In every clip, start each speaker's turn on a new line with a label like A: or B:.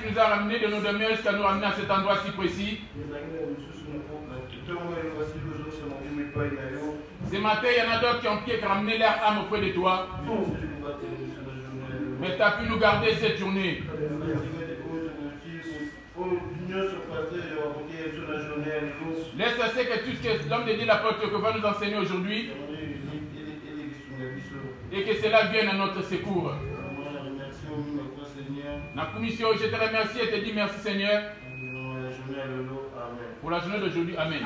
A: tu nous as ramenés de nos demeures jusqu'à nous ramener à cet endroit si précis. Ce matin, il y en a d'autres qui ont pu ramener leur âme auprès de toi. Mais tu as pu nous garder cette journée. Laisse assez que tout ce que l'homme de Dieu, l'apôtre, que va nous enseigner aujourd'hui, et que cela vienne à notre secours. La commission, je te remercie et te dis merci Seigneur. Pour la journée d'aujourd'hui, Amen.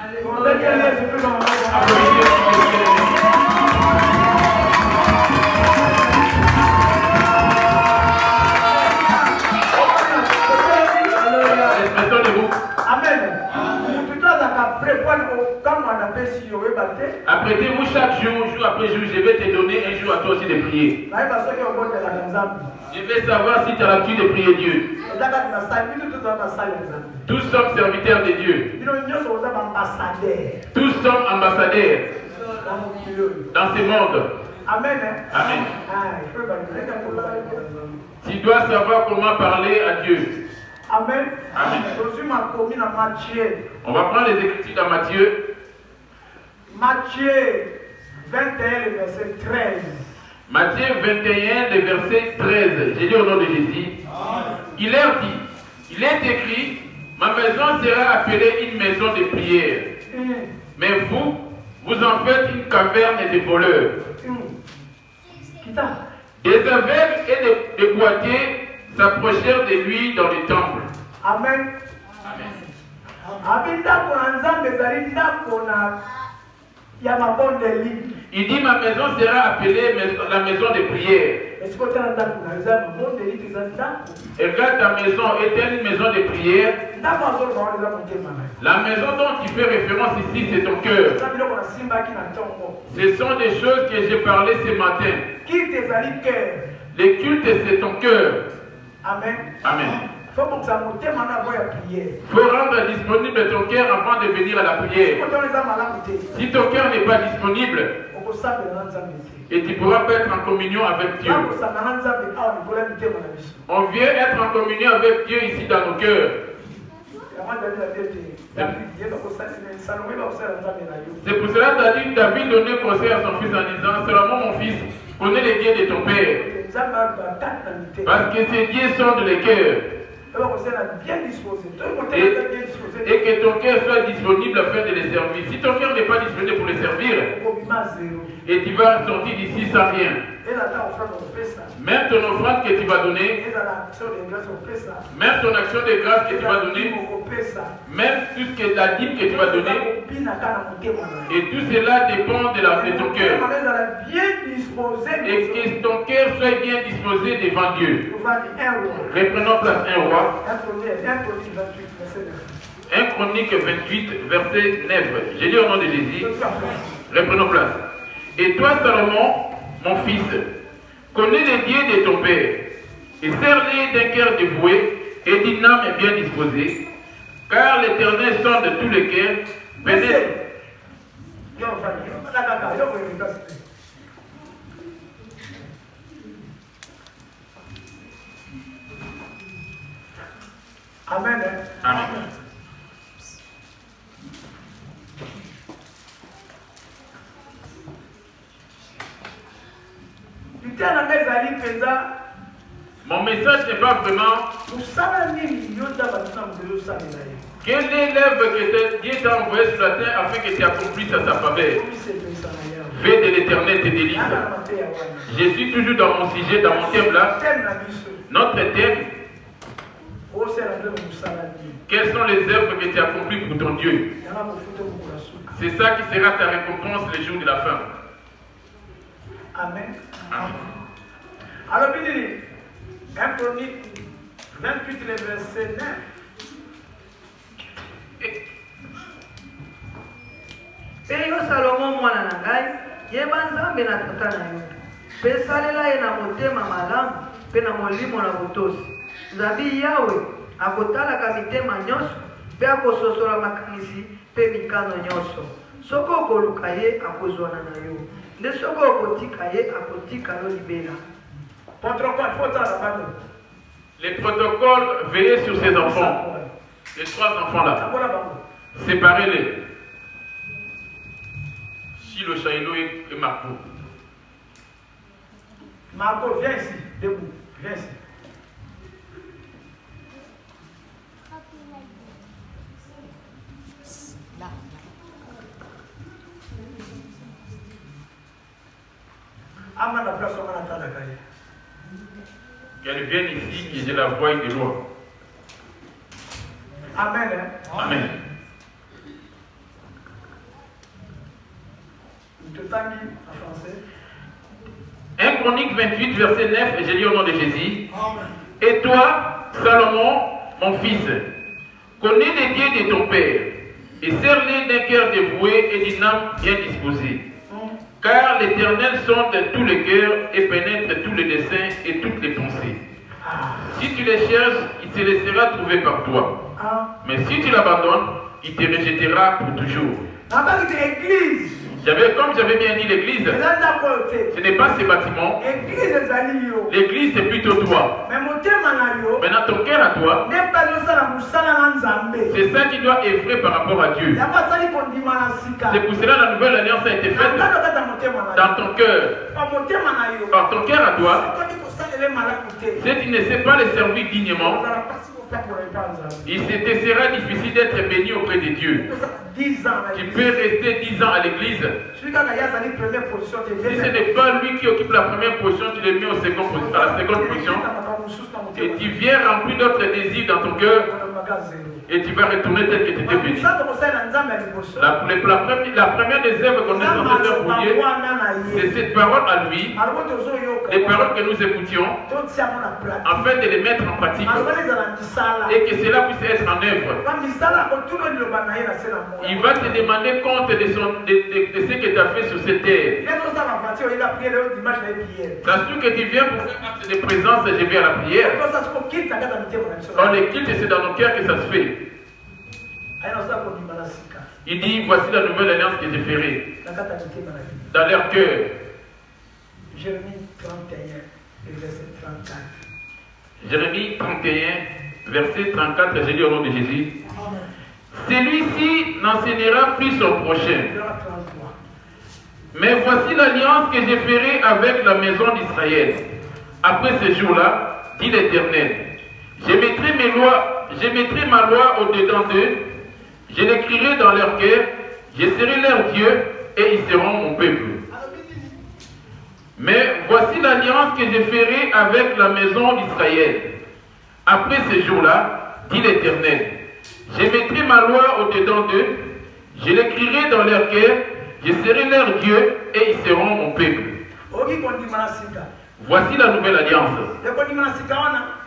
A: Apprêtez-vous chaque jour, jour après jour, je vais te donner un jour à toi aussi de prier. Je vais savoir si tu as l'habitude de prier Dieu. Tous sommes serviteurs de Dieu. Tous sommes ambassadeurs dans ce monde. Amen. Amen. Tu dois savoir comment parler à Dieu. Amen. Amen. On va prendre les Écritures dans Matthieu.
B: Matthieu 21, le verset 13.
A: Matthieu 21, le verset 13. J'ai dit au nom de Jésus. Il leur dit, il est écrit, ma maison sera appelée une maison de prière. Mais vous, vous en faites une caverne de voleurs. Des aveugles et des boitiers s'approchèrent de lui dans le temple.
B: Amen. Amen.
A: Il dit ma maison sera appelée la maison de prière. Et regarde, ta maison est-elle une maison de prière? La maison dont tu fais référence ici, c'est ton cœur. Ce sont des choses que j'ai parlé ce matin. Les cultes, c'est ton cœur. Amen. Amen.
B: Il
A: faut rendre disponible ton cœur avant de venir à la prière. Si ton cœur n'est pas disponible, et tu ne pourras pas être en communion avec Dieu. On vient être en communion avec Dieu ici dans nos cœurs. C'est pour cela que David donnait conseil à son fils en disant, Salomon mon fils, connais les dieux de ton père. Parce que ces dieux sondent les cœurs. Et que ton cœur soit disponible afin de les servir. Si ton cœur n'est pas disponible pour les servir, et tu vas sortir d'ici sans rien. Même ton offrande que tu vas donner, même ton action de grâce que tu vas donner, même tout ce que la dîme que tu vas donner, et tout cela dépend de ton cœur. Et que ton cœur soit bien disposé devant Dieu. Reprenons place 1 roi. 1 Chronique 28, verset 9. J'ai dit au nom de Jésus. Reprenons place. Et toi, Salomon, mon fils, connais les dieux de ton père, et serre-les d'un cœur dévoué et d'une âme bien disposée, car l'Éternel sonde tous les cœurs, pénètre.
B: Amen.
A: Amen. Mon message n'est pas vraiment quelle est l'œuvre que Dieu t'a envoyée sur la terre afin que tu accomplisses à sa faveur. Fais de l'Éternel tes délices. Je suis toujours dans mon sujet, dans mon thème là. Notre thème. Quelles sont les œuvres que tu as accomplies pour ton Dieu? C'est ça qui sera ta récompense le jour de la fin.
B: Amen.
A: Amen.
B: Alors, il dit, 1 Chronique 28, le verset 9.
C: Et yo Salomon mwana na ngai, yeba nzambe na tata na yo. Pe salela ye na motema malamu, pe na molimo na botosi. Nzambi Yawe akotalaka mitema nyonso, pe akososola makanisi, pe mikano nyonso. Soko okoluka ye akozwana na yo. Nde soko okotika ye akotika yo libela.
A: Les protocoles, veillez sur ces enfants. Les 3 enfants-là. Séparez-les. Chilo, Shailo et Marco.
B: Marco, viens ici. Debout. Viens ici.
D: Là.
A: Qu'elle vienne ici, que je la voie de loin.
B: Amen.
A: Amen.
B: Je te tangue en français.
A: 1 Chronique 28, verset 9, et j'ai lu au nom de Jésus. Et toi, Salomon, mon fils, connais les dieux de ton père, et serre-les d'un cœur dévoué et d'une âme bien disposée. Car l'Éternel sonde tous les cœurs et pénètre tous les desseins et toutes les pensées. Si tu les cherches, il se laissera trouver par toi. Mais si tu l'abandonnes, il te rejettera pour toujours. Comme j'avais bien dit l'église, ce n'est pas ces bâtiments. L'église c'est plutôt toi. Maintenant ton cœur à toi, c'est ça qui doit effrayer par rapport à Dieu. C'est pour cela que la nouvelle alliance a été faite dans ton cœur. Par ton cœur à toi, si tu ne sais pas les servir dignement, il te sera difficile d'être béni auprès de Dieu. Tu peux rester 10 ans à l'église. Si ce n'est pas lui qui occupe la première position, tu le mets à la seconde position. Et tu viens remplir d'autres désirs dans ton cœur. Et tu vas retourner tel que tu étais béni. La première des œuvres qu'on est censé faire pour Dieu, c'est cette parole à lui, les paroles que nous écoutions, afin de les mettre en pratique et que cela puisse être en œuvre. Il va te demander compte de ce que tu as fait sur cette terre. T'assures que tu viens pour faire acte de présence et je vais à la prière. Dans les cultes, c'est dans nos cœurs que ça se fait. Il dit, voici la nouvelle alliance que je ferai dans leur cœur.
B: Jérémie 31, verset 34.
A: Jérémie 31, verset 34, j'ai lu au nom de Jésus. Celui-ci n'enseignera plus son prochain. Mais voici l'alliance que je ferai avec la maison d'Israël. Après ce jour-là, dit l'Éternel, je mettrai ma loi au-dedans d'eux, je l'écrirai dans leur cœur, je serai leur Dieu et ils seront mon peuple. Mais voici l'alliance que je ferai avec la maison d'Israël. Après ce jour-là, dit l'Éternel, je mettrai ma loi au-dedans d'eux, je l'écrirai dans leur cœur, je serai leur Dieu et ils seront mon peuple. Voici la nouvelle alliance.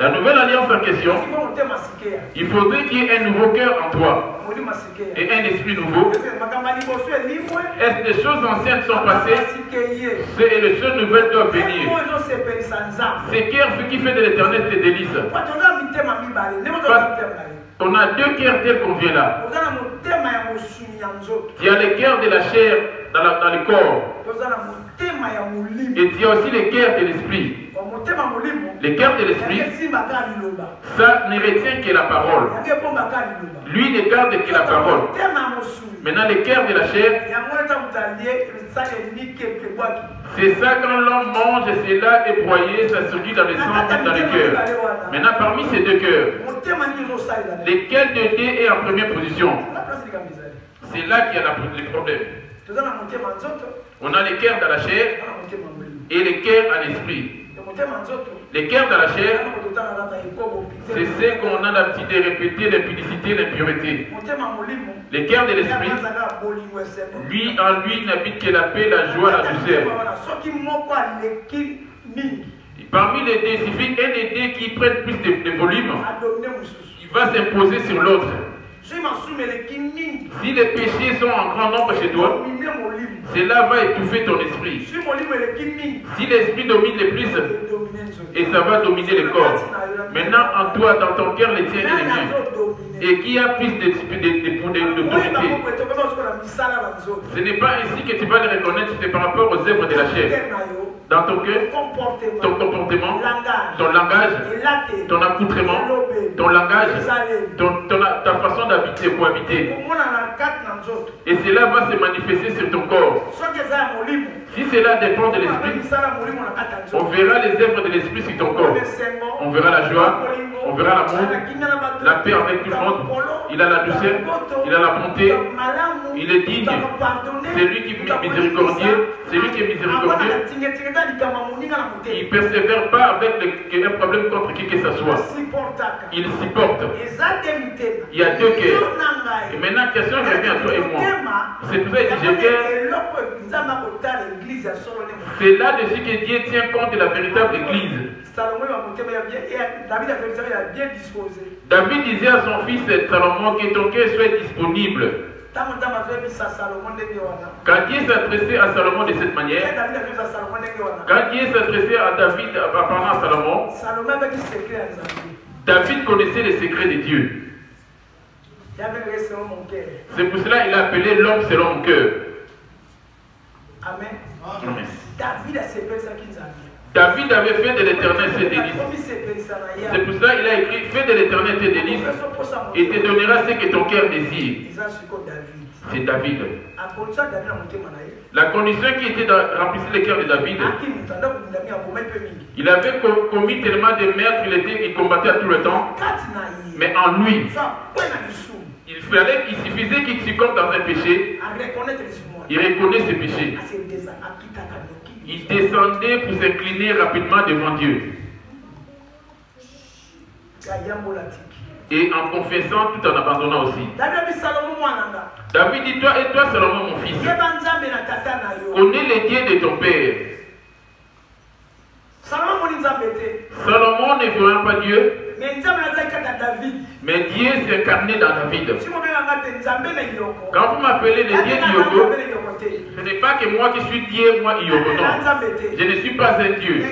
A: La nouvelle alliance en question, il faudrait qu'il y ait un nouveau cœur en toi et un esprit nouveau. Est-ce que des choses anciennes sont passées et les choses nouvelles doivent venir? C'est cœur ce qui fait de l'Éternel tes délices. On a 2 cœurs tels qu'on vient là. Tu as le cœur de la chair dans le corps. Et tu as aussi le cœur de l'esprit. Le cœur de l'esprit, ça ne retient que la parole. Lui ne garde que la parole. Maintenant, le cœur de la chair, c'est ça quand l'homme mange, c'est là et broyé, ça surgit dans le sang, dans le cœur. Maintenant, parmi ces 2 cœurs, lequel de deux est en première position? C'est là qu'il y a le problème. On a les cœurs dans la chair et les cœurs à l'esprit. Les cœurs dans la chair, c'est ce qu'on a l'habitude de répéter, l'impudicité, l'impureté. Les cœurs de l'esprit, lui en lui n'habite que la paix, la joie, la douceur. Parmi les deux, il suffit un des deux qui prennent plus de volume, il va s'imposer sur l'autre. Si les péchés sont en grand nombre chez toi, cela va étouffer ton esprit. Si l'esprit domine le plus, et ça va dominer le corps. Maintenant, en toi, dans ton cœur, les tiens et les miens. Et qui a plus d'autorité? Ce n'est pas ainsi que tu vas les reconnaître, c'est par rapport aux œuvres de la chair. dans ton cœur, ton comportement, ton langage, ton accoutrement, ton langage, ta façon d'habiter, pour habiter. Et cela va se manifester sur ton corps. Si cela dépend de l'esprit, on verra les œuvres de l'esprit sur ton corps. On verra la joie, on verra l'amour, la paix avec tout le monde. Il a la douceur, il a la bonté, il est digne. C'est lui qui est miséricordieux, c'est lui qui est miséricordieux. Il ne persévère pas avec un problème contre qui que ce soit. Il supporte. Il y a deux cœurs. Et maintenant, la question revient à toi et moi. C'est pour ça qu'il dit c'est là-dessus que Dieu tient compte de la véritable église. David disait à son fils Salomon que ton cœur soit disponible. Quand Dieu s'adressait à Salomon de cette manière, quand Dieu s'adressait à David en parlant à Salomon, David connaissait les secrets de Dieu. C'est pour cela qu'il a appelé l'homme selon mon cœur.
B: Amen.
A: Amen.
B: David
A: avait fait de l'éternel ses délices. C'est pour cela qu'il a écrit fais de l'éternel tes délices et te donnera ce que ton cœur désire. C'est David. La condition qui était de remplir le cœur de David, il avait commis tellement de meurtres, il combattait à tout le temps, mais en lui, il suffisait qu'il succombe dans un péché, il reconnaît ses péchés. Il descendait pour s'incliner rapidement devant Dieu. Et en confessant tout en abandonnant aussi. David dit, toi et toi Salomon mon fils, connais les dieux de ton père. Salomon ne voyant pas Dieu, mais Dieu s'est incarné dans David. Quand vous m'appelez le Dieu d'Iogo, ce n'est pas que moi qui suis Dieu, moi Iogo, non. Je ne suis pas un Dieu.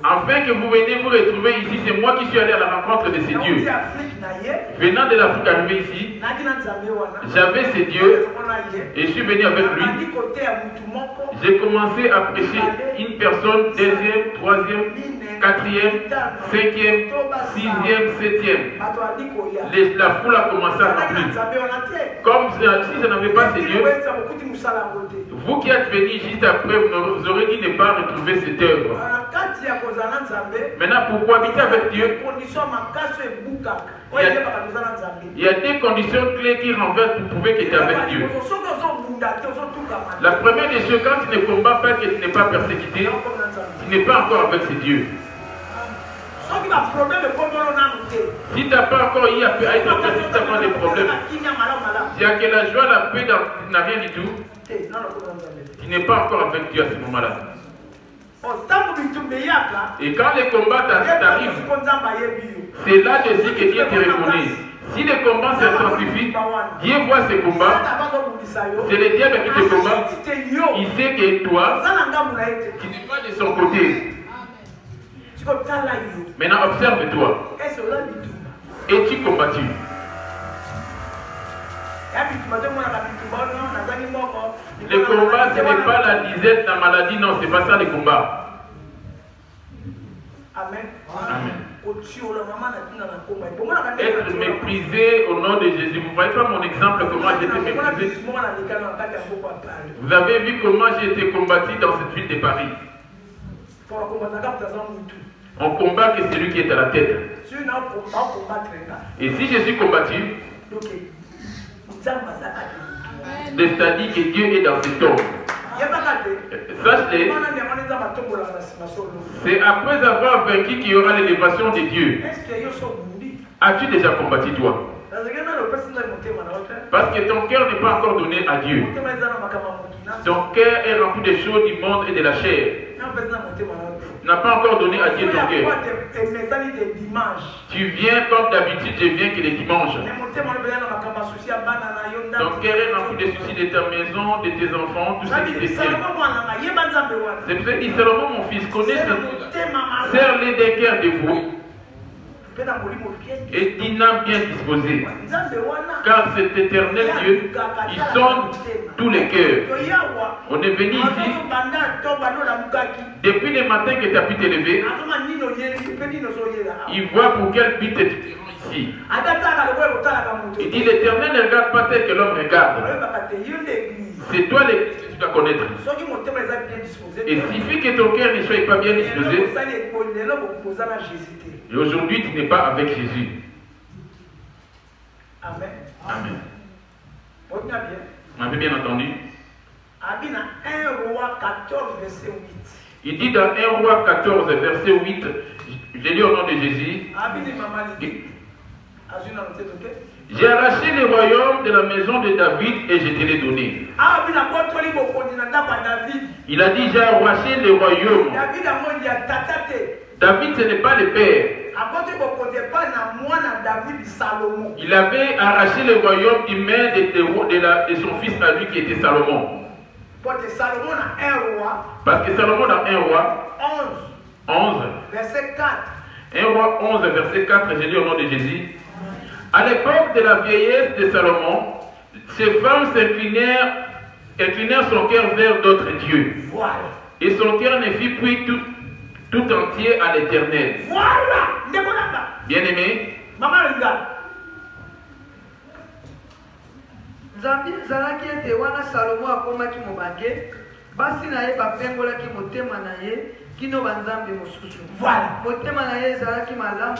A: Afin que vous veniez vous retrouver ici, c'est moi qui suis allé à la rencontre de ces dieux. Venant de l'Afrique arrivé ici, j'avais ces dieux et je suis venu avec lui. J'ai commencé à prêcher une personne, deuxième, troisième, quatrième, cinquième, sixième, septième. La foule a commencé à remplir. Comme si je n'avais pas ces dieux, vous qui êtes venus juste après, vous aurez dit ne pas retrouver cette œuvre. Maintenant, pour cohabiter avec Dieu, il y a des conditions clés qui renversent pour prouver que tu es avec Dieu. La première des choses, quand tu ne combats pas, que tu n'es pas persécuté, tu n'es pas encore avec ces dieux. Si tu n'as pas encore eu à être persécuté, tu n'as pas de problème. Il y a que la joie, la paix, tu n'as rien du tout. Tu n'es pas encore avec Dieu à ce moment-là. Et quand les combats t'arrivent, c'est là-dessus que Dieu te reconnaît. Si les combats s'intensifient, Dieu voit ces combats, c'est le diable qui te combat. Il sait que toi, tu n'es pas de son côté. Maintenant, observe-toi. Es-tu combattu? Le combat, ce n'est pas la disette, la maladie, non, c'est pas ça le combat.
B: Amen.
A: Amen. Être méprisé au nom de Jésus. Vous ne voyez pas mon exemple, comment j'ai été méprisé? Vous avez vu comment j'ai été combattu dans cette ville de Paris. On combat que celui qui est à la tête. Et si je suis combattu, c'est-à-dire que Dieu est dans cet homme. Sache-le, c'est après avoir vaincu qu'il y aura l'élévation de Dieu. As-tu déjà combattu toi? Parce que ton cœur n'est pas encore donné à Dieu. Ton cœur est rempli des choses du monde et de la chair. Tu n'as pas encore donné à Dieu ton cœur. Tu viens comme d'habitude, je viens que les dimanches. Ton cœur est rempli des soucis de ta maison, de tes enfants, tout ce qui te tient. C'est pour ça qu'il dit Salomon, mon fils, connais ce. Serre-les des cœurs de vous. et dînant bien disposé. Car cet éternel Dieu, il sonde tous les cœurs. On est venu ici, depuis le matin que tu as pu t'élever, il voit pour quel but tu es ici. Il dit l'Éternel ne regarde pas tel que l'homme regarde. C'est toi l'église que tu dois connaître. Il suffit que ton cœur ne soit pas bien disposé. Et aujourd'hui, tu n'es pas avec Jésus.
B: Amen.
A: Amen.
B: On
A: avez bien entendu?
B: 1 Roi 14, verset 8.
A: Il dit dans 1 Roi 14, verset 8, j'ai lu au nom de Jésus. J'ai arraché le royaume de la maison de David et je te l'ai donné. Il a dit j'ai arraché le royaume. David ce n'est pas le père. Il avait arraché le royaume du main de son fils à lui qui était Salomon. Parce que Salomon dans 1 Roi 11,
B: verset 4.
A: 1 Roi 11, verset 4, j'ai lu au nom de Jésus. À l'époque de la vieillesse de Salomon, ces femmes inclinèrent son cœur vers d'autres dieux.
B: Voilà.
A: Et son cœur ne fut plus tout entier à l'Éternel.
B: Voilà.
A: Bien-aimé.
B: Maman, regarde.
C: Nzambi zalaki ete wana Salomo akomaki mobange basi na ye bapengolaki motema na ye kino banzambe mosusu.
B: Voilà.
C: Motema na ye ezalaki malamu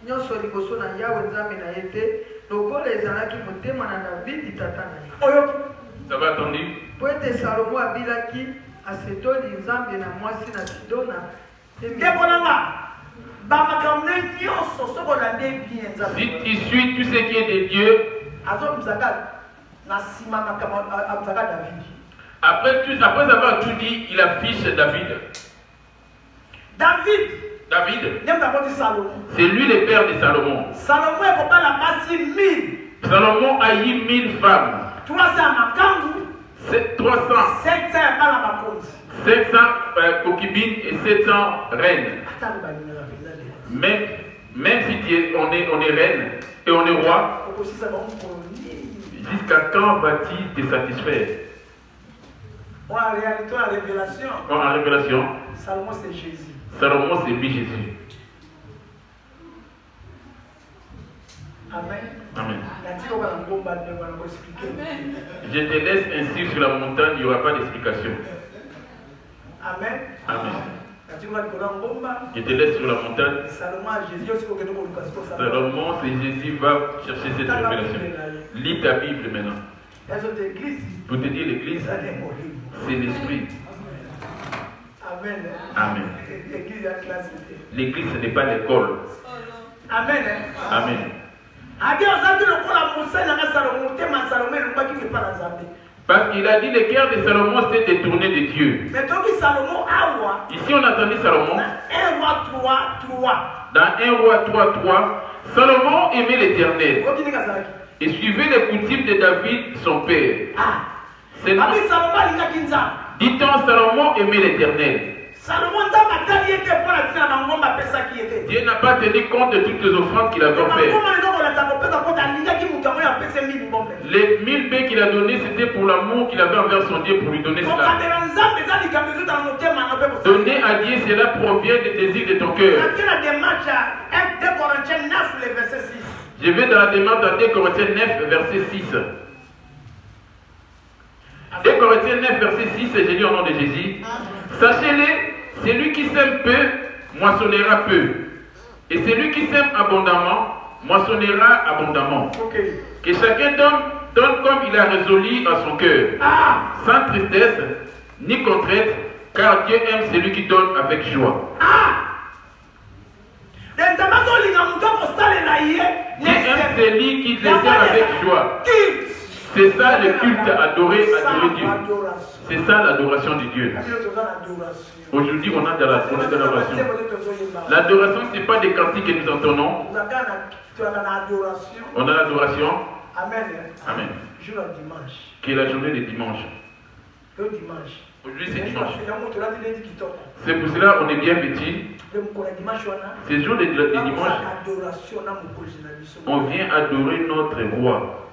C: nyonso liboso na Yawe nzambe na ye te lokola ezalaki motema na Davidi tata na ye.
A: Ça va attendu?
C: Po ete Salomo abilaki asetoli nzambe na mwasi na Sidona.
A: Si tu suis tout ce qui est de Dieu, après avoir tout dit, il affiche David. David, c'est lui le père de Salomon. Salomon a eu 1000 femmes. 700 concubines et 700 reines. Même si on est reine et on est roi, jusqu'à quand vas-tu te satisfaire? En révélation,
B: Salomon c'est Jésus.
A: Salomon c'est lui Jésus.
B: Amen.
A: Amen.
B: Amen.
A: Je te laisse ainsi sur la montagne, il n'y aura pas d'explication.
B: Amen.
A: Amen. Je te laisse sur la montagne. Salomon, c'est Jésus va chercher cette révélation. Lis ta Bible maintenant. Pour te dire l'église, c'est l'esprit.
B: Amen.
A: Amen. L'église, ce n'est pas l'école.
B: Amen.
A: Amen. Parce qu'il a dit le cœur de Salomon s'est détourné de Dieu. Ici on a entendu Salomon. Dans 1 Roi 3, Salomon aimait l'Éternel et suivait les coutumes de David son père. Dit-on, Salomon aimait l'Éternel. Dieu n'a pas tenu compte de toutes les offrandes qu'il avait faites. Les 1000 baies qu'il a données, c'était pour l'amour qu'il avait envers son Dieu, pour lui donner cela. Donner à Dieu, cela provient des désirs de ton cœur. Je vais dans la démarche dans 2 Corinthiens 9, verset 6. 2 Corinthiens 9, verset 6, j'ai dit au nom de Jésus. Sachez-le, celui qui sème peu, moissonnera peu. Et celui qui sème abondamment, moissonnera abondamment. Que chacun donne comme il a résolu à son cœur, sans tristesse ni contrainte, car Dieu aime celui qui donne avec joie. Dieu aime celui qui le sert avec joie. C'est ça le culte, adorer Dieu. C'est ça l'adoration de Dieu. Aujourd'hui, on est dans l'adoration. L'adoration, ce n'est pas des cantiques que nous entendons. On a l'adoration.
B: Amen.
A: Amen.
B: Jour à dimanche.
A: Qui est la journée de dimanche.
B: Le dimanche.
A: Aujourd'hui c'est dimanche. C'est pour cela on est bien vêtis. Ces jours de dimanche, on vient adorer notre roi.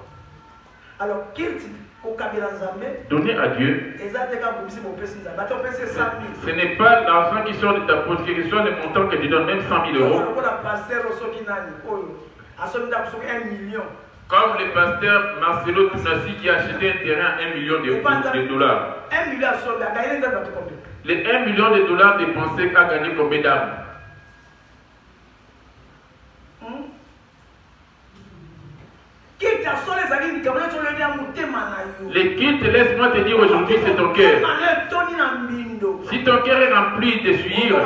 B: Alors,
A: donner à Dieu, ce n'est pas l'argent qui sort de ta poche, quel que soit le montant que tu donnes, même 100 000 euros. Comme le pasteur Marcelo Tunassi qui a acheté un terrain à 1 million de dollars. Les 1 million de dollars dépensés a gagné combien d'âmes? Les cultes, laisse-moi te dire aujourd'hui, c'est ton cœur. Si ton cœur est rempli de suivre,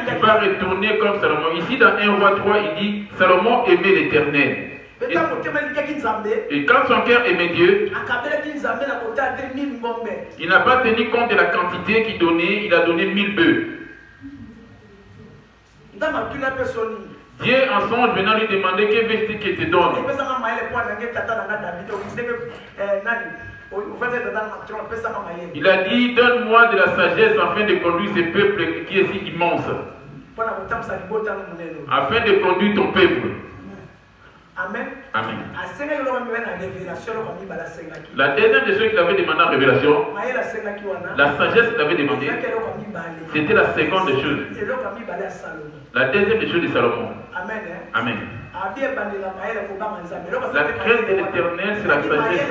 A: tu vas retourner comme Salomon. Ici dans 1 roi 3, il dit Salomon aimait l'Éternel. Et quand son cœur aimait Dieu, il n'a pas tenu compte de la quantité qu'il donnait, il a donné 1000 bœufs. Dieu en songe venant lui demander quel vestige qu'il te donne. Il a dit donne-moi de la sagesse afin de conduire ce peuple qui est si immense. Afin de conduire ton peuple.
B: Amen.
A: Amen. La deuxième des choses qu'il avait demandé en révélation, la sagesse qu'il avait demandé, c'était la seconde des choses. La deuxième des choses de Salomon.
B: Amen.
A: Amen. La crainte de l'Éternel, c'est la sagesse.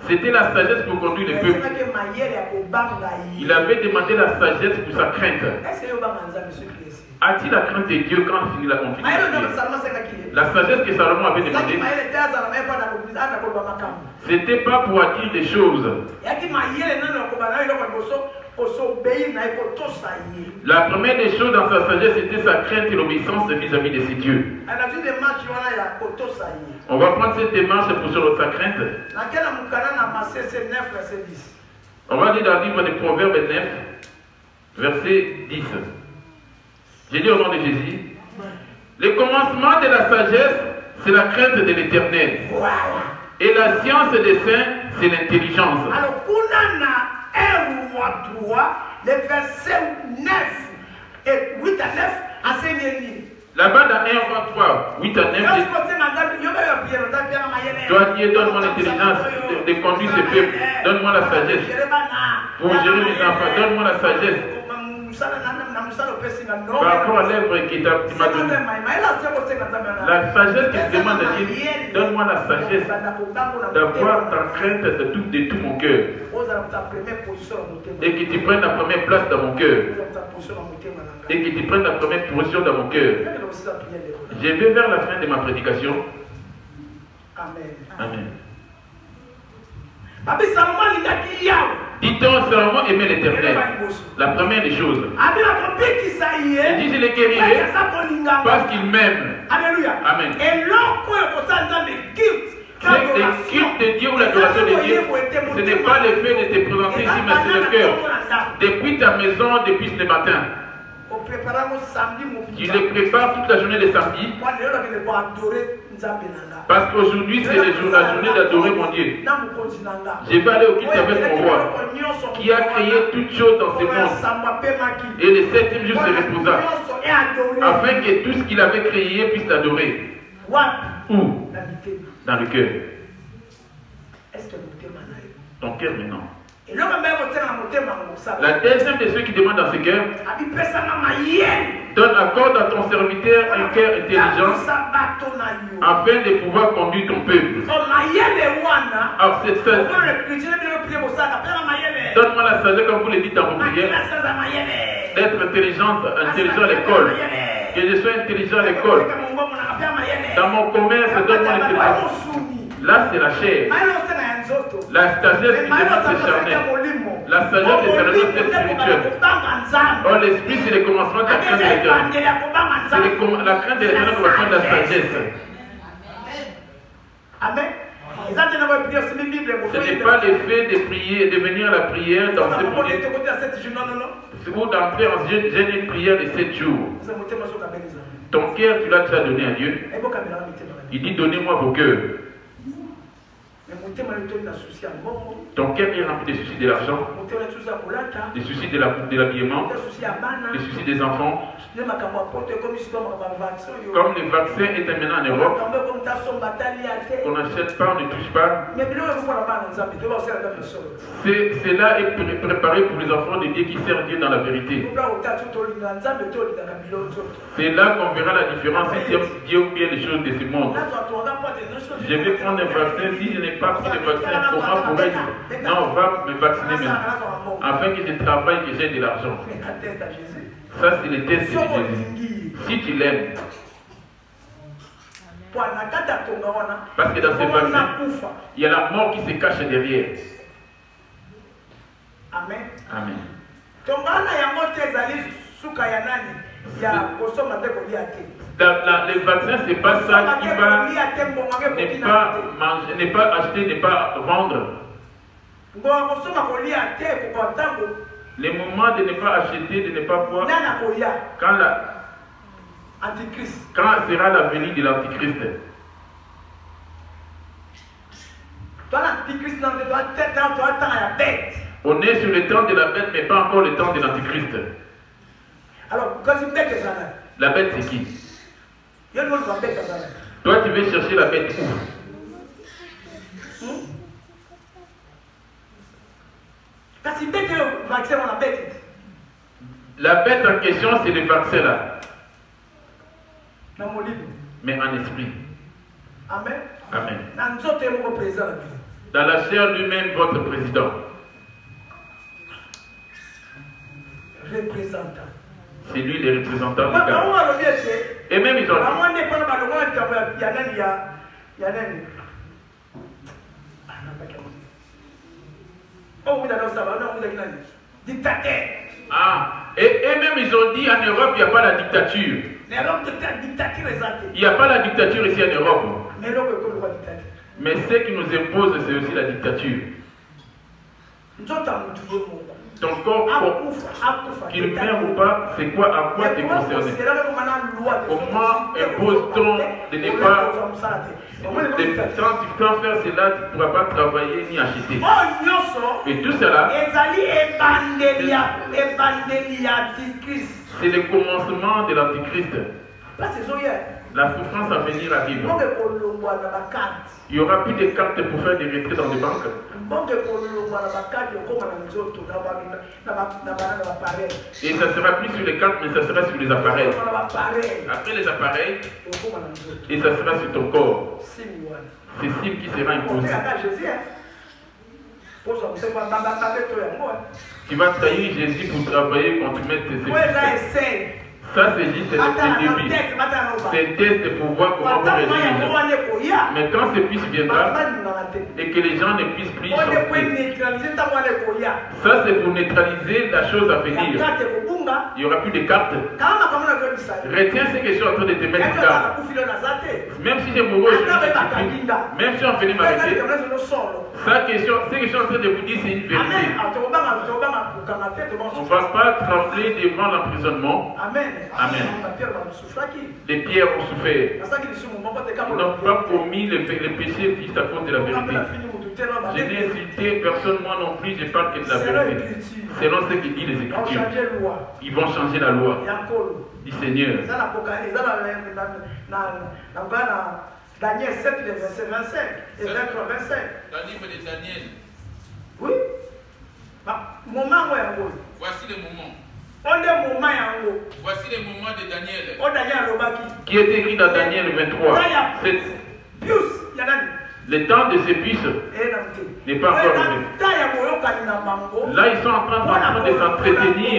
A: C'était la sagesse pour conduire le peuple. Il avait demandé la sagesse pour sa crainte. A-t-il la crainte de Dieu quand on finit la conférence? La sagesse que Salomon avait demandé, c'était pas pour dire des choses. La première des choses dans sa sagesse, c'était sa crainte et l'obéissance vis-à-vis de ses dieux. On va prendre cette démarche pour sur sa crainte. On va dire dans le livre des Proverbes 9, verset 10. J'ai dit au nom de Jésus, le commencement de la sagesse, c'est la crainte de l'Éternel. Et la science des saints, c'est l'intelligence.
B: Alors, on a 1 roi 3, les versets 9 et 8 à 9, enseignez-nous.
A: Là-bas, dans 1 roi 3, 8 à 9, dois dire, donne-moi l'intelligence de conduire ce peuple. Donne-moi la sagesse. Pour gérer mes enfants, donne-moi la sagesse. Par rapport à l'œuvre qui m'a donné. La sagesse que je demande à Dieu, donne-moi la sagesse d'avoir ta crainte de tout mon cœur. Et que tu prennes la première place dans mon cœur. Et que tu prennes la première position dans mon cœur. Je vais vers la fin de ma prédication.
B: Amen.
A: Amen. Dit-on, Salomon aimait l'Éternel. La première des choses. Il dit, je les guérirai parce qu'il m'aime.
B: Alléluia.
A: Amen.
B: Et l'homme
A: c'est le culte de Dieu ou l'adoration de Dieu. Ce n'est pas le fait de te présenter ici, mais c'est le cœur. Depuis ta maison, depuis ce matin. Tu les prépares toute la journée de samedi. Parce qu'aujourd'hui, c'est la journée d'adorer mon Dieu. Je vais aller au culte avec mon roi, qui a créé toutes choses dans ce monde. Et le 7e jour se reposa, afin que tout ce qu'il avait créé puisse l'adorer. Où? Dans le cœur. Ton cœur maintenant. La deuxième de ceux qui demandent dans ce cœur, donne accorde à ton serviteur un cœur intelligent afin de pouvoir conduire ton peuple. Alors cette sagesse, donne-moi la sagesse comme vous le dites dans vos prières, d'être intelligent à l'école, que je sois intelligent à l'école. Dans mon commerce, donne-moi l'intelligence. Là c'est la chair. La sagesse qui demande c'est charnel. La sagesse de Salomon c'est spirituelle. Or l'esprit c'est le commencement de la crainte de l'Éternel. La crainte de l'Éternel correspond à la sagesse.
B: Amen.
A: Ce n'est pas le fait de prier, de venir à la prière dans ce moment. Ou d'entrer en jeûne une prière de 7 jours. Ton cœur tu l'as déjà donné à Dieu. Il dit donnez-moi vos cœurs. Ton cœur est rempli des soucis de l'argent, des soucis de l'habillement, des soucis des enfants. Comme le vaccin est maintenant en Europe, on n'achète pas, on ne touche pas. Cela est préparé pour les enfants de Dieu qui servent Dieu dans la vérité. C'est là qu'on verra la différence si Dieu ou bien les choses de ce monde. Je vais prendre un vaccin, si je n'ai pas pris le vaccin, comment pourrais-je? Non, on va me vacciner maintenant, afin que je travaille, que j'ai de l'argent. Ça, c'est le test de Jésus. Si tu l'aimes. Parce que dans ce vaccin, il y a la mort qui se cache derrière.
B: Amen.
A: Amen. Le vaccin, c'est pas ça qui va ne pas acheter, ne pas vendre. Le moment de ne pas acheter, de ne pas boire, quand sera la venue de l'Antichrist. On est sur le temps de la bête, mais pas encore le temps de l'Antichrist.
B: Alors,
A: la bête, c'est qui? Toi, tu veux chercher la bête où? La bête en question, c'est le vaccin là. Mais en esprit.
B: Amen.
A: Amen. Dans la chair lui-même, votre président.
B: Représentant.
A: C'est lui le représentant du peuple. Et même ils ont dit.
B: Dictateur.
A: Ah, et même ils ont dit en Europe, il n'y a pas la dictature. Il n'y a pas la dictature ici en Europe. Mais ce qui nous impose, c'est aussi la dictature. Ton corps, qu'il meurt ou pas, c'est quoi, à quoi tu es concerné? Comment impose-t-on de ne pas... Quand tu peux faire cela, tu ne pourras pas travailler ni acheter. Et tout cela, c'est le commencement de l'Antichrist. La souffrance à venir arrive. Il n'y aura plus de cartes pour faire des retraits dans les banques. Et ça ne sera plus sur les cartes, mais ça sera sur les appareils. Après les appareils, et ça sera sur ton corps. C'est signe qui sera imposé. Tu vas trahir Jésus pour travailler quand tu mets tes services. Ça, c'est juste le début. C'est un test pour voir comment vous réagissez. Mais quand ce puce viendra et que les gens ne puissent plus sortir, ça, c'est pour neutraliser la chose à venir. Il n'y aura plus de cartes. Retiens ce que je suis en train de te mettre en garde. Même si j'ai mouru aujourd'hui, même si on venait m'arrêter, ce que je suis en train de vous dire, c'est une vérité. On ne va pas trembler devant l'emprisonnement.
B: Amen.
A: Amen. Les pierres ont souffert. Ils n'ont pas commis le péché juste à cause de la vérité. Je n'ai insulté personne, moi non plus, je parle que de la vérité. Selon ce que dit les Écritures. Ils vont changer la loi du Seigneur.
B: Daniel 7, verset 25 et 25.
A: Dans le livre de Daniel.
B: Oui.
A: Voici le moment.
B: Voici
A: le moment de Daniel.
B: Qui est écrit dans Daniel 23.
A: Le temps de ces puces n'est pas encore arrivé. Là, ils sont en train de s'entretenir.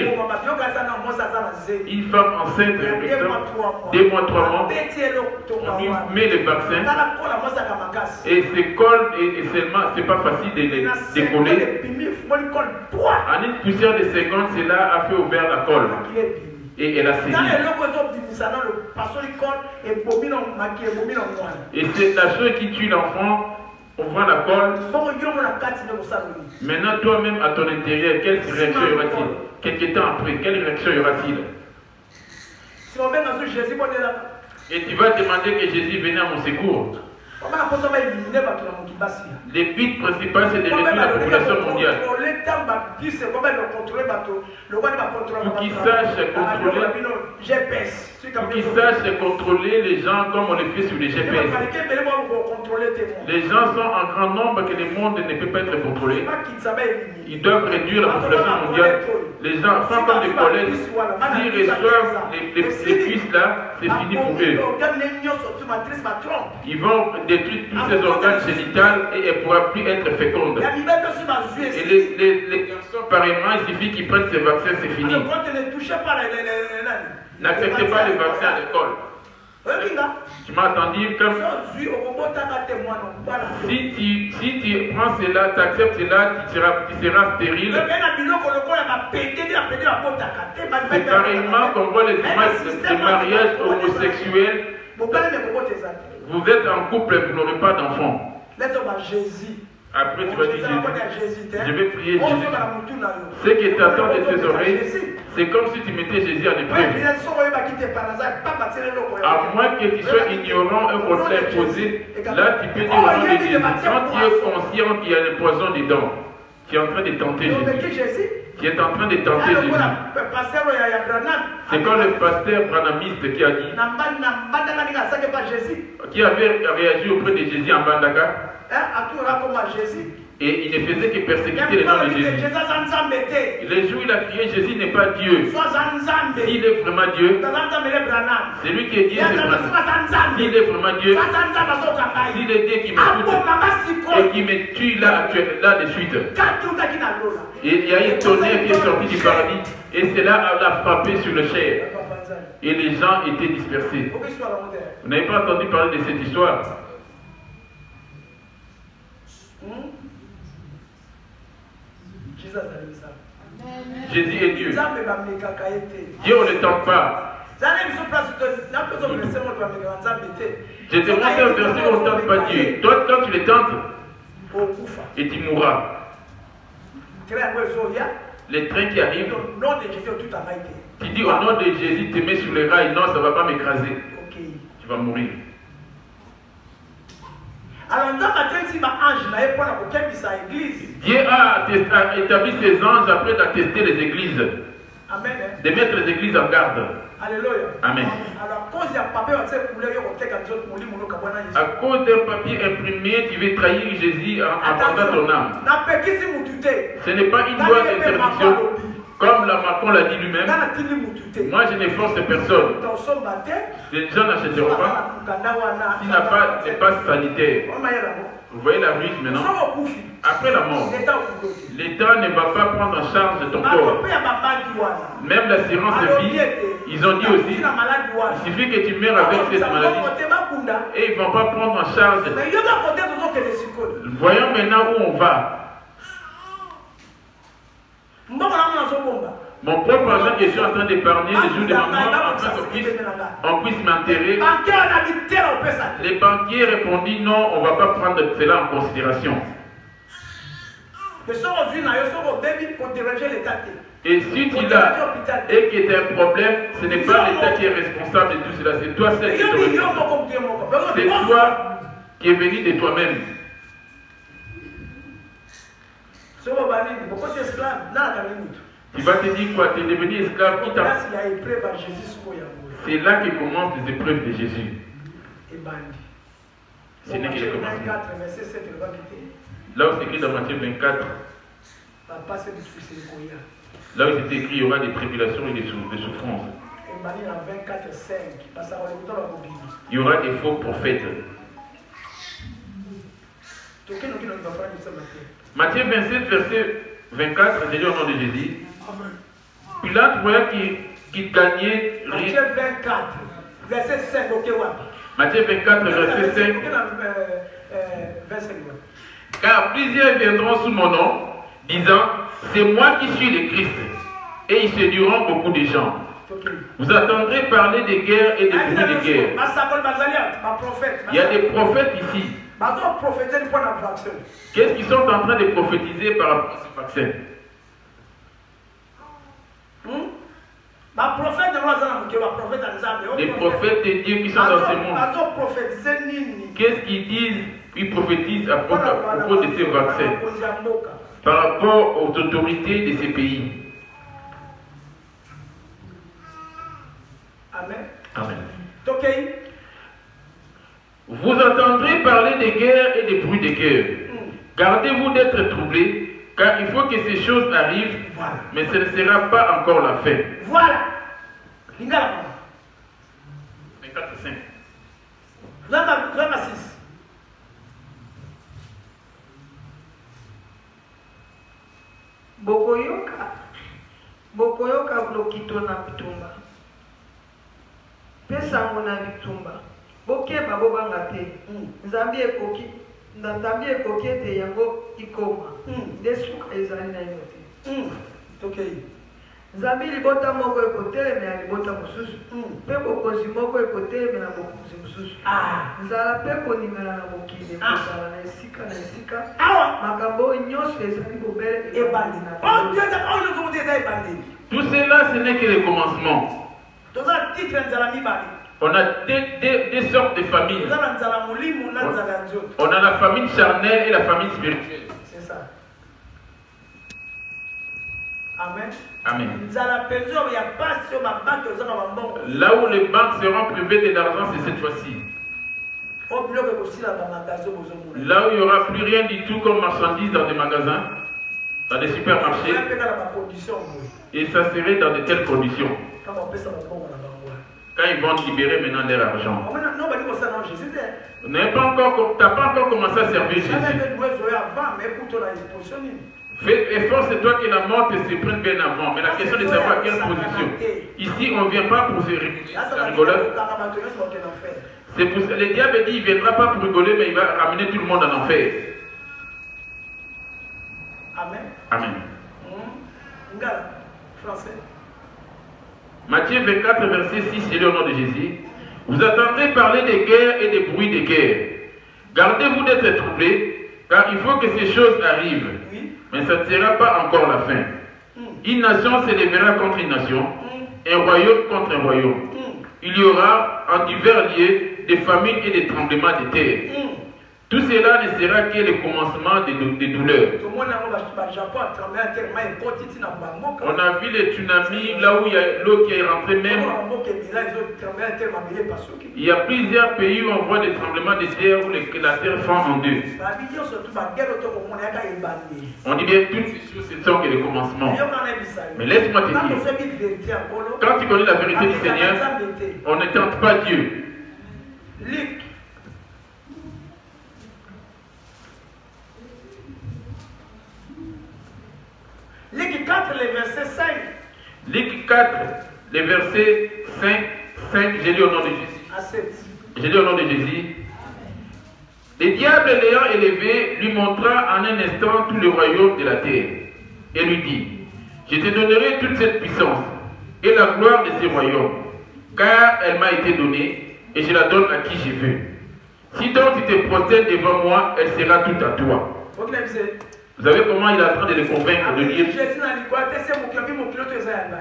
A: Une femme enceinte, 2 mois, 3 mois, on lui met le vaccin et se colle et seulement, c'est pas facile de décoller. En une poussière de secondes, cela a fait ouvert la colle. Et elle a saisi. Et c'est la chose qui tue l'enfant. On voit la colle. Maintenant, toi-même, à ton intérieur, quelle réaction y aura-t-il? Quelque temps après, quelle réaction y aura-t-il? Et tu vas demander que Jésus vienne à mon secours. Les buts principaux, c'est de réduire la population mondiale. Pour qu'ils sachent contrôler les gens comme on le fait sur les GPS. Les gens sont en grand nombre que le monde ne peut pas être contrôlé. Ils doivent réduire la population mondiale. Les enfants comme des collèges, s'ils reçoivent les puces là, c'est fini pour eux. Ils vont détruire tous ces organes génitaux et elle ne pourra plus être féconde. Et les garçons, pareillement, il suffit qu'ils prennent ces vaccins, c'est fini. N'acceptez pas les vaccins à l'école. Tu m'as entendu comme si tu prends cela, tu acceptes cela, tu seras stérile. C'est pareillement qu'on voit les images de mariage homosexuel. Vous êtes en couple, vous n'aurez pas d'enfant. Après tu vas dire je vais prier Jésus. Ce qui t'attend de tes oreilles, c'est comme si tu mettais Jésus en épreuve. À moins que tu sois ignorant et qu'on t'a imposé, là tu peux dire au nom de Jésus. Quand tu es conscient qu'il y a le poison dedans, tu es en train de tenter Jésus. Tu es en train de tenter Jésus. C'est comme le pasteur branamiste qui a dit, qui avait réagi auprès de Jésus en Bandaka. Et il ne faisait que persécuter le nom de Jésus. Les jours où il a crié Jésus n'est pas Dieu. S'il est vraiment Dieu, c'est lui qui est Dieu, c'est Branham. S'il est vraiment Dieu, s'il est Dieu qui m'écoute et qui me tue là de suite. Et il y a une tonnerre qui est sortie du paradis et cela l'a frappé sur le chair. Et les gens étaient dispersés. Vous n'avez pas entendu parler de cette histoire? Jésus est Dieu. Dieu, on ne tente pas. Je te montre un verset où on ne tente pas Dieu. Toi, quand tu le tentes, et tu mourras. Les trains qui arrivent, tu dis au nom de Jésus, tu mets sur les rails. Non, ça ne va pas m'écraser. Tu vas mourir. Dieu a établi ses anges après d'attester les églises.
B: Amen.
A: De mettre les églises en garde.
B: Alléluia.
A: Amen. À cause d'un papier imprimé, tu veux trahir Jésus en vendant ton âme. Ce n'est pas une loi d'interdiction. Comme Macron l'a dit lui-même, moi je ne force personne. Les gens n'achèteront pas s'il n'a pas de passe sanitaire. Vous voyez la ruse maintenant? Après la mort, l'État ne va pas prendre en charge ton corps. Même l'assurance vie, ils ont dit aussi, il suffit que tu meurs avec cette maladie. Et ils ne vont pas prendre en charge. Voyons maintenant où on va. Mon propre argent que je suis en train d'épargner les jours de ma mort, afin qu'on puisse m'enterrer. Les banquiers répondent non, on ne va pas prendre cela en considération. Et si tu l'as et que tu as un problème, ce n'est pas l'État qui est responsable de tout cela, c'est toi seul qui es responsable. C'est toi qui es venu de toi-même. Tu vas te dire quoi? Tu es devenu esclave. C'est là que commencent les épreuves de Jésus. Ce n'est que le commencement. Là où c'est écrit dans Matthieu 24, là où c'est écrit il y aura des tribulations et des souffrances. Il y aura des faux prophètes. Matthieu 27, verset 24, j'ai dit au nom de Jésus. Pilate voyait qu'il gagnait rien.
B: Matthieu 24, verset 5,
A: Matthieu 24, verset 5. Car plusieurs viendront sous mon nom, disant, c'est moi qui suis le Christ. Et ils séduiront beaucoup de gens. Vous entendrez parler des guerres et des bruits de guerre. Il y a des prophètes ici. Qu'est-ce qu'ils sont en train de prophétiser par rapport à ce vaccin? Les prophètes de Dieu qui sont dans ce monde, qu'est-ce qu'ils disent? Ils prophétisent à propos de ces vaccins par rapport aux autorités de ces pays.
B: Amen.
A: Amen.
B: Ok.
A: Vous entendrez parler des guerres et des bruits de guerre. Gardez-vous d'être troublés, car il faut que ces choses arrivent,
B: voilà.
A: Mais ce ne sera pas encore la fin.
B: Voilà.
A: 24-5.
B: 26.
C: bokoyoka lokito na bitumba pesango na bitumba bokeba bobanga te nzambi ekoki ete yango ikoma nde suka ezali na yo te nzambi libota moko ekotelemela libota mosusu mpe bokonzi moko ekotelemela bokonzi mosusu nzala mpe koningana na mokili ekozala na esika na esika makambo oyo nyonso ezali bobele ebandi na
A: Tout cela, ce n'est que le commencement. On a des sortes de familles. On a la famille charnelle et la famille spirituelle.
B: C'est ça. Amen.
A: Amen.
B: Là
A: où les banques seront privées de l'argent, c'est cette fois-ci. Là où il n'y aura plus rien du tout comme marchandises dans des magasins, dans des supermarchés, et ça serait dans de telles conditions. Quand ils vont libérer maintenant leur argent. Tu n'as pas encore commencé à servir Jésus. Efforce-toi que la mort te se prenne bien avant. Mais la question est de savoir quelle position. Ici, on ne vient pas pour se rigoler. C'est pour ça. Le diable dit qu'il ne viendra pas pour rigoler, mais il va ramener tout le monde en enfer.
B: Amen.
A: Amen.
B: Français.
A: Matthieu 24, verset 6, c'est le nom de Jésus. Vous entendrez parler des guerres et des bruits de guerre. Gardez-vous d'être troublés, car il faut que ces choses arrivent.
B: Oui.
A: Mais ça ne sera pas encore la fin. Une nation s'élèvera contre une nation, un royaume contre un royaume. Il y aura en divers lieux des famines et des tremblements de terre. Tout cela ne sera que le commencement des douleurs. On a vu les tsunamis là où il y a l'eau qui est rentrée même. Il y a plusieurs pays où on voit des tremblements de terre où la terre fend en deux. On dit bien toutes ces choses, ce sont que le commencement. Mais laisse-moi te dire, quand tu connais la vérité du Seigneur, on ne tente pas Dieu.
B: Luc 4, le verset 5.
A: Luc 4, le verset 5, j'ai lu au nom de Jésus. J'ai lu au nom de Jésus. Le diable l'ayant élevé, lui montra en un instant tout le royaume de la terre. Et lui dit, je te donnerai toute cette puissance et la gloire de ce royaume, car elle m'a été donnée, et je la donne à qui je veux. Si donc tu te prosternes devant moi, elle sera toute à toi. Vous savez comment il est en train de les convaincre de dire.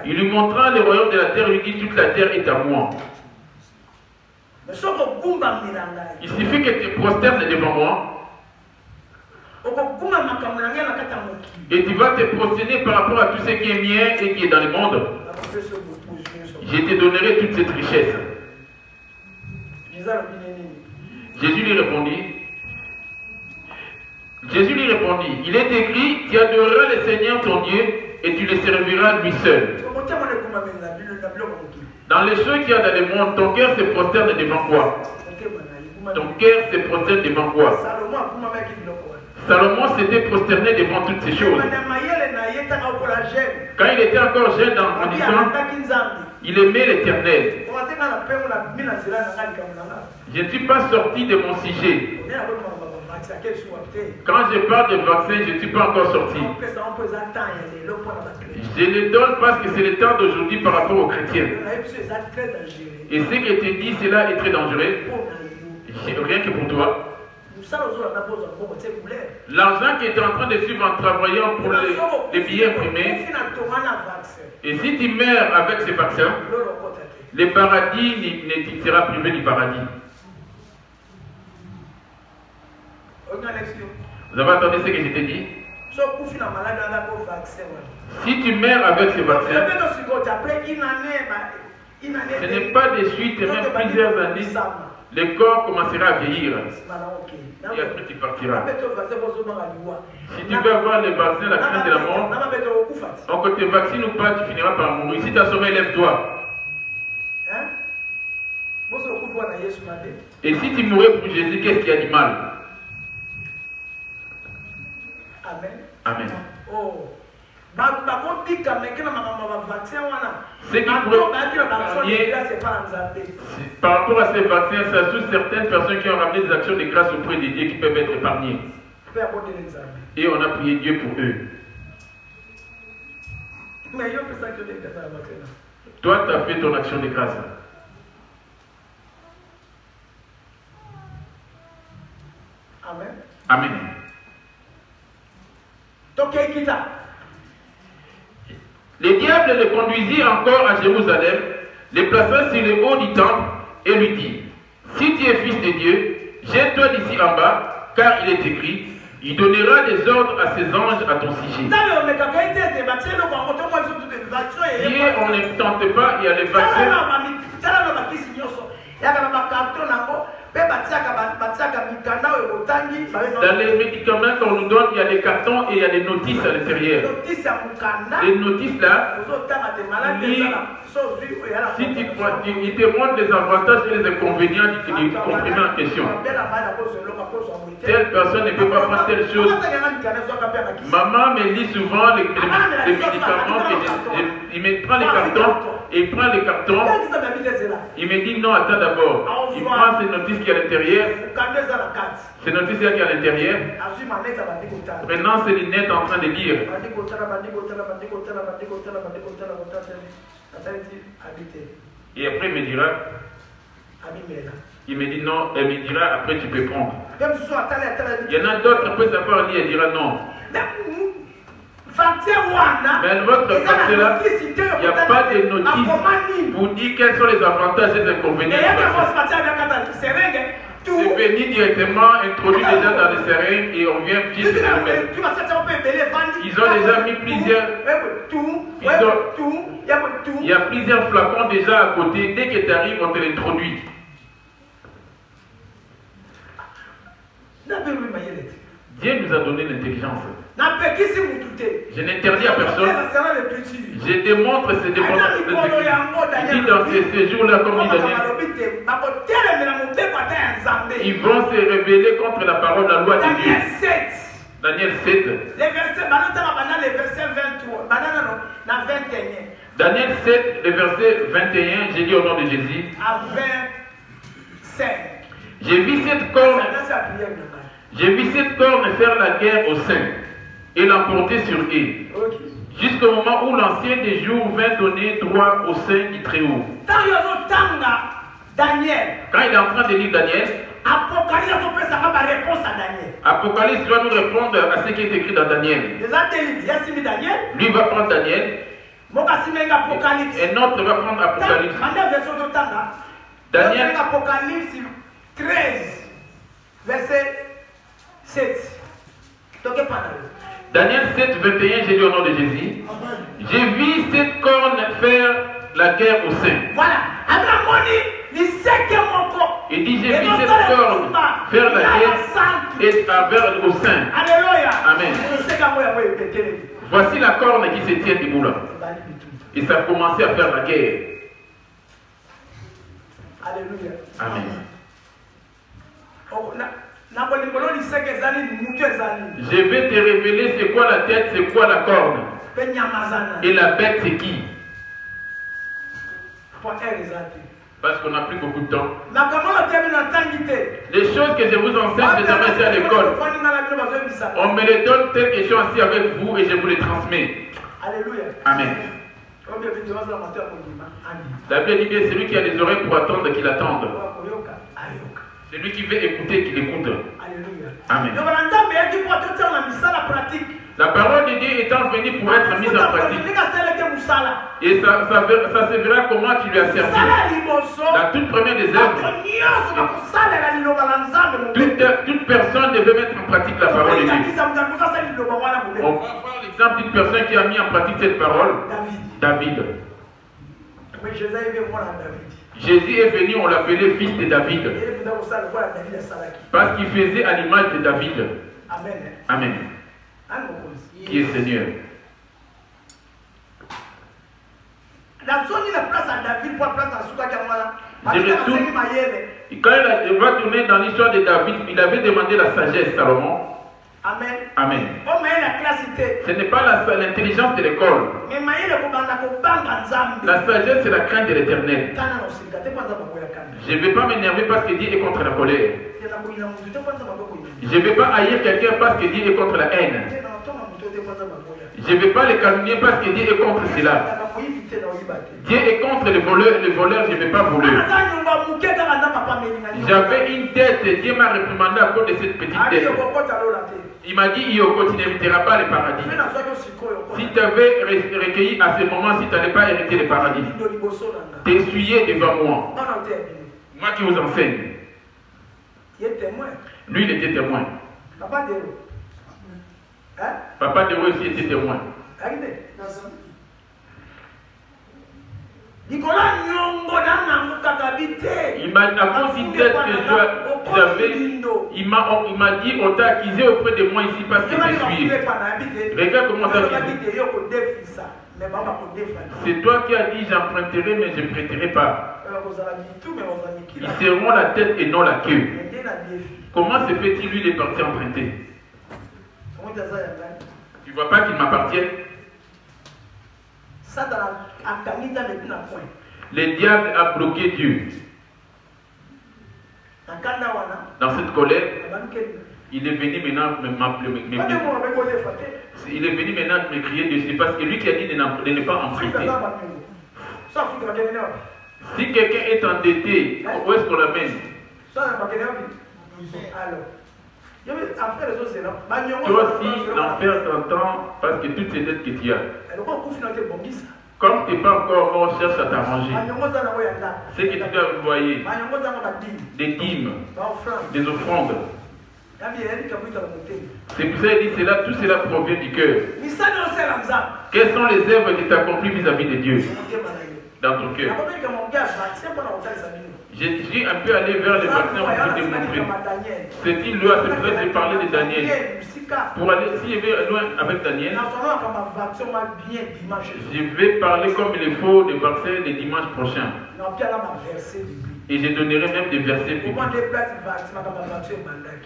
A: Il lui montra le royaume de la terre, il lui dit toute la terre est à moi. Il suffit que tu te prosternes devant moi. Et tu vas te prosterner par rapport à tout ce qui est mien et qui est dans le monde. Je te donnerai toute cette richesse. Jésus lui répondit, il est écrit, tu adoreras le Seigneur ton Dieu et tu le serviras lui seul. Dans les choses qu'il y a dans le monde, ton cœur se prosterne devant quoi? Ton cœur se prosterne devant quoi? Salomon s'était prosterné devant toutes ces choses. Quand il était encore jeune dans la condition, il aimait l'Éternel. Je ne suis pas sorti de mon sujet. Quand je parle de vaccin, je ne suis pas encore sorti. Je le donne parce que c'est le temps d'aujourd'hui par rapport aux chrétiens. Et ce que tu dis, cela est très dangereux. Rien que pour toi. L'argent qui est en train de suivre en travaillant pour les billets imprimés. Et si tu meurs avec ces vaccins, le paradis ne sera privé du paradis. Vous avez entendu ce que je t'ai dit? Si tu meurs avec ces vaccins, ce n'est pas de suite, même plusieurs années, le corps commencera à vieillir. Et après tu partiras. Si tu veux avoir le vaccin, la crainte de la mort, on ne te vaccine ou pas, tu finiras par mourir. Si tu as sommeil, lève-toi. Et si tu mourais pour Jésus, qu'est-ce qu'il y a du mal?
B: Amen.
A: Amen.
B: Oh.
A: Ce qui pourrait par rapport à ces vaccins, ça touche certaines personnes qui ont ramené des actions de grâce auprès de Dieu qui peuvent être épargnées. Et on a prié Dieu pour eux. Toi, tu as fait ton action de grâce.
B: Amen.
A: Amen. Le diable le conduisit encore à Jérusalem, le plaça sur le haut du temple et lui dit: si tu es fils de Dieu, jette-toi d'ici en bas, car il est écrit: il donnera des ordres à ses anges à ton sujet. Hier, on ne tente pas, il y a les vaccins. Dans les médicaments qu'on nous donne, il y a des cartons et il y a des notices à l'intérieur. Les notices là, si tu prends, ils te montrent les avantages et les inconvénients du comprimé en question. Telle personne ne peut pas prendre telle chose. Maman me lit souvent les médicaments, il me prend les cartons, et il prend les cartons, il me dit non, attends d'abord. Il prend ces notices qui est à l'intérieur. Ces notices qui est à l'intérieur. Maintenant, c'est l'innet en train de lire. Et après, il me dira. Il me dit non, elle me dira après tu peux prendre. Il y en a d'autres, après savoir lire, elle dira non. Mais votre vaccin là, il n'y a pas de notice pour dire quels sont les avantages et les inconvénients. C'est venu directement, introduit déjà dans les seringues et on vient juste de le mettre. Ils ont déjà mis plusieurs. Il y a plusieurs flacons déjà à côté. Dès que tu arrives, on te l'introduit. Dieu nous a donné l'intelligence. Je n'interdis à personne. Je démontre ces démonstrations. Il dit dans ces séjours-là, comme dit Daniel, ils vont se révéler contre la parole de la loi de Dieu. Daniel 7. Daniel 7, le verset 21, j'ai dit au nom de Jésus. J'ai vu cette corne. J'ai vu cette corne faire la guerre aux saints et l'emporter sur eux, jusqu'au moment où l'ancien des jours vint donner droit aux saints du Très-Haut. Quand il est en train de lire Daniel, Apocalypse doit nous répondre à ce qui est écrit dans Daniel. Lui va prendre Daniel, et l'autre va prendre Apocalypse. Daniel
B: 13, verset 7.
A: Daniel 7, 21, j'ai dit au nom de Jésus. J'ai vu cette corne faire la guerre aux saints.
B: Voilà.
A: Il dit, j'ai vu cette corne faire la guerre et vers aux saints.
B: Alléluia.
A: Amen. Voici la corne qui se tient debout là. Et ça a commencé à faire la guerre.
B: Alléluia.
A: Amen. Je vais te révéler c'est quoi la tête, c'est quoi la corne. Et la bête c'est qui? Parce qu'on n'a plus beaucoup de temps. Les choses que je vous enseigne, je les enseigne à l'école. On me les donne telles que je suis assis avec vous et je vous les transmets.
B: Alléluia.
A: Amen. La Bible dit bien celui qui a des oreilles pour attendre qu'il attende. Celui qui veut écouter, qu'il écoute.
B: Alléluia.
A: Amen.
B: La
A: parole de Dieu étant venue pour être mise en pratique. Et ça se verra comment tu lui as servi. La toute première des œuvres. Toute personne devait mettre en pratique la parole de Dieu. On va voir l'exemple d'une personne qui a mis en pratique cette parole. David. Jésus est venu, on l'appelait fils de David. Parce qu'il faisait à l'image de David. Amen. Qui est Seigneur. Quand il va tourner dans l'histoire de David, il avait demandé la sagesse, Salomon.
B: Amen.
A: Amen. Ce n'est pas l'intelligence de l'école. La sagesse, c'est la crainte de l'éternel. Je ne vais pas m'énerver parce que Dieu est contre la colère. Je ne vais pas haïr quelqu'un parce que Dieu est contre la haine. Je ne vais pas les calomnier parce que Dieu est contre cela. Dieu est contre les voleurs, je ne vais pas voler. J'avais une dette, Dieu m'a réprimandé à cause de cette petite dette. Il m'a dit, Yoko, tu n'hériteras pas le paradis. Si tu avais recueilli à ce moment, si tu n'allais pas hériter le paradis, t'essuyer devant moi. Moi qui vous enseigne. Lui, il était témoin. Papa de aussi était témoin. Il m'a il m'a dit, on t'a accusé auprès de moi ici parce que je suis. Regarde comment ça dit. C'est toi qui as dit, j'emprunterai, mais je ne prêterai pas. Ils seront la tête et non la queue. Comment se fait-il, lui, les parties empruntées? Tu ne vois pas qu'il m'appartienne? Le diable a bloqué Dieu. Dans cette colère, il est venu maintenant il est venu maintenant me crier dessus parce que lui qui a dit de ne pas emprunter. Si quelqu'un est endetté, où est-ce qu'on l'amène? Toi aussi, l'enfer t'entend parce que toutes ces dettes que tu as. Comme tu n'es pas encore mort, cherche à t'arranger. C'est que tu dois envoyer des dîmes, des offrandes. C'est pour ça qu'il dit cela, tout cela provient du cœur. Quelles sont les œuvres que tu as accomplies vis-à-vis de Dieu dans ton cœur? Je suis un peu allé vers les vaccins pour te montrer. C'est-il loin? C'est pour ça que j'ai parlé de Daniel. Pour aller, si je vais loin avec Daniel, je vais parler comme il faut des vaccins les dimanches prochains. Et je donnerai même des versets publics.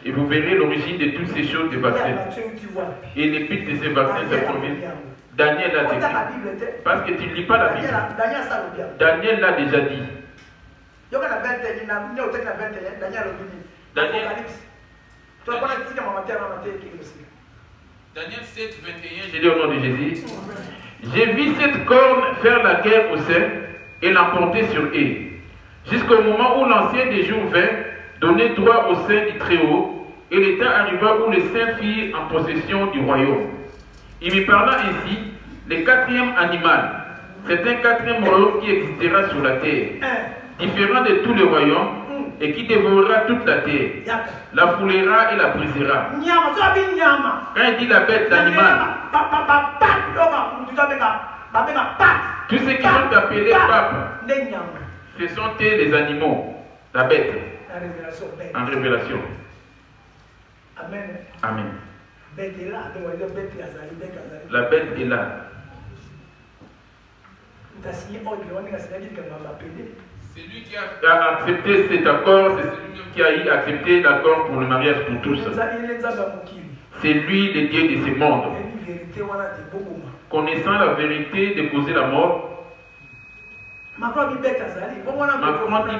A: Et vous verrez l'origine de toutes ces choses des vaccins. Et les buts de ces vaccins, ça provient. Daniel l'a dit. Parce que tu ne lis pas la Bible. Daniel l'a déjà dit. Daniel 7, 21, je lis au nom de Jésus. J'ai vu cette corne faire la guerre aux saints et l'emporter sur eux, jusqu'au moment où l'ancien des jours vint donner droit aux saints du Très-Haut, et le temps arriva où les saints firent en possession du royaume. Il me parla ainsi, le quatrième animal, c'est un quatrième royaume qui existera sur la terre, différent de tous les royaumes, et qui dévorera toute la terre, la foulera et la brisera. Quand il dit la bête d'animal, tous ceux qui sont appelés papes, ce sont les animaux, la bête, en révélation.
B: Amen.
A: Amen. La bête est là. C'est lui qui a accepté cet accord, c'est celui qui a accepté l'accord pour le mariage pour tous. C'est lui le Dieu de ce monde. Connaissant la vérité de causer la mort, Macron dit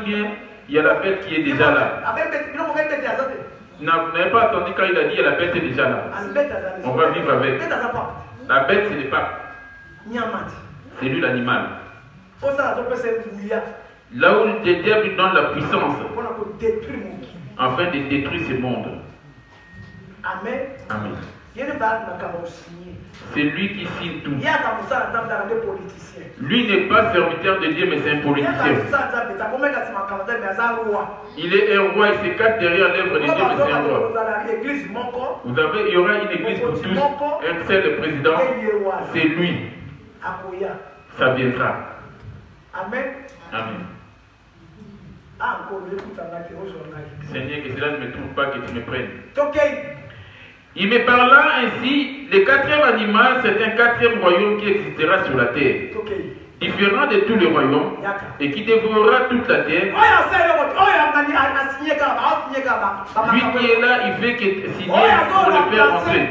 A: bien, il y a la bête qui est déjà là. Vous n'avez pas attendu quand il a dit la bête est déjà là. On va vivre avec. La bête, c'est le pape. C'est lui l'animal. Là où le diable donne la puissance afin de détruire ce monde.
B: Amen.
A: Amen. C'est lui qui signe tout. Lui n'est pas serviteur de Dieu, mais c'est un politicien. Il est un roi, il se cache derrière l'œuvre de Dieu, mais c'est un roi. Vous avez, il y aura une église pour tous, un seul président, c'est lui. Ça viendra.
B: Amen.
A: Amen. Seigneur, que cela ne me trouve pas, que tu me prennes. Il me parla ainsi, le quatrième animal, c'est un quatrième royaume qui existera sur la terre, différent de tous les royaumes, et qui dévorera toute la terre. Lui qui est là, il fait que signer pour le faire entrer.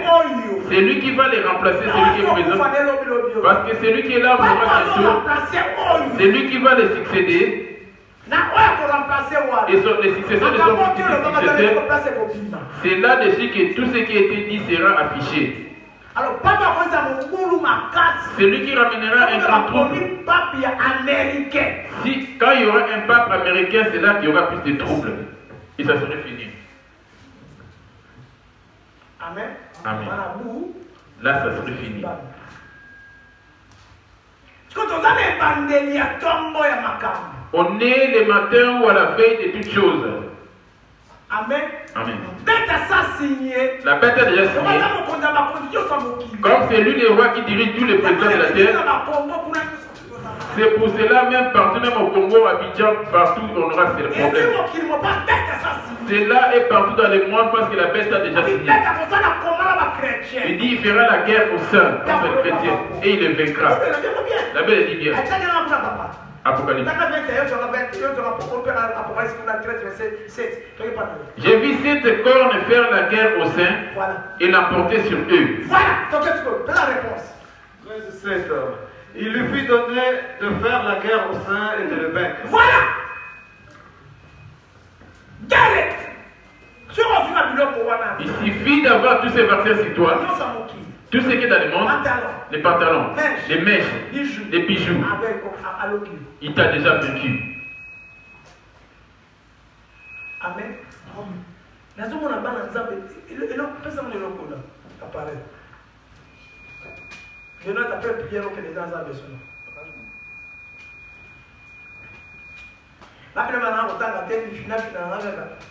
A: C'est lui qui va les remplacer, celui qui est présent. Parce que celui qui est là mourra bientôt. C'est lui qui va les succéder. Et les successeurs de son successeur, c'est là-dessus que tout ce qui a été dit sera affiché. C'est lui qui ramènera un grand trouble. Si, quand il y aura un pape américain, c'est là qu'il y aura plus de troubles. Et ça serait fini.
B: Amen.
A: Amen. Là, ça serait fini. On est le matin ou à la veille de toutes choses.
B: Amen.
A: Amen.
B: La
A: bête est déjà signée. Comme c'est lui le roi qui dirige tous les présidents de la terre. C'est pour cela, même partout, même au Congo, à Abidjan, partout, on aura ce problème. C'est là et partout dans le monde parce que la bête a déjà signé. Il dit il fera la guerre au sein contre les chrétiens et il les vaincra. La bête dit bien. Apocalypse. J'ai vu cette corne faire la guerre au sein et l'emporter sur eux.
B: Voilà, la réponse.
D: Il lui fut donné de faire la guerre au sein et de le vaincre.
B: Voilà.
A: Il suffit d'avoir tous ces versets sur toi. Tout ce qui est dans le monde, les pantalons, les mèches, les bijoux, il t'a déjà vaincu.
B: Amen.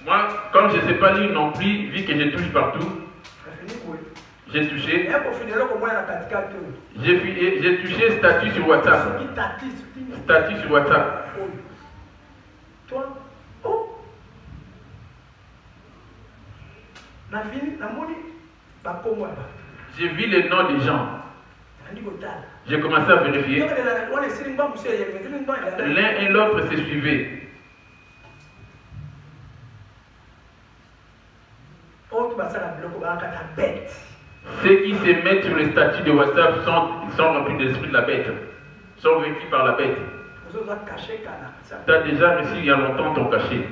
A: Moi, comme je ne sais pas lire non plus, vu que je touche partout, j'ai touché. J'ai touché statut sur WhatsApp. Statut sur WhatsApp.
B: Toi,
A: j'ai vu les noms des gens. J'ai commencé à vérifier. L'un et l'autre se suivaient. Ceux qui se mettent sur les statuts de WhatsApp sont remplis de l'esprit de la bête. Sont vaincus par la bête. Tu as déjà reçu il y a longtemps ton cachet.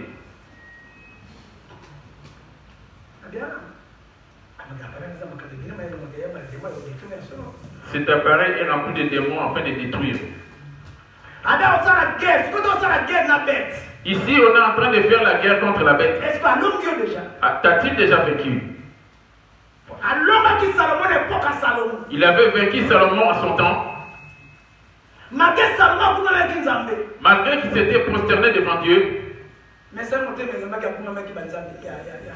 A: Cet appareil est rempli de démons afin de détruire. Ici, on est en train de faire la guerre contre la bête. T'as-t-il déjà vaincu? Il avait vaincu Salomon à son temps. Malgré qu'il s'était prosterné devant Dieu,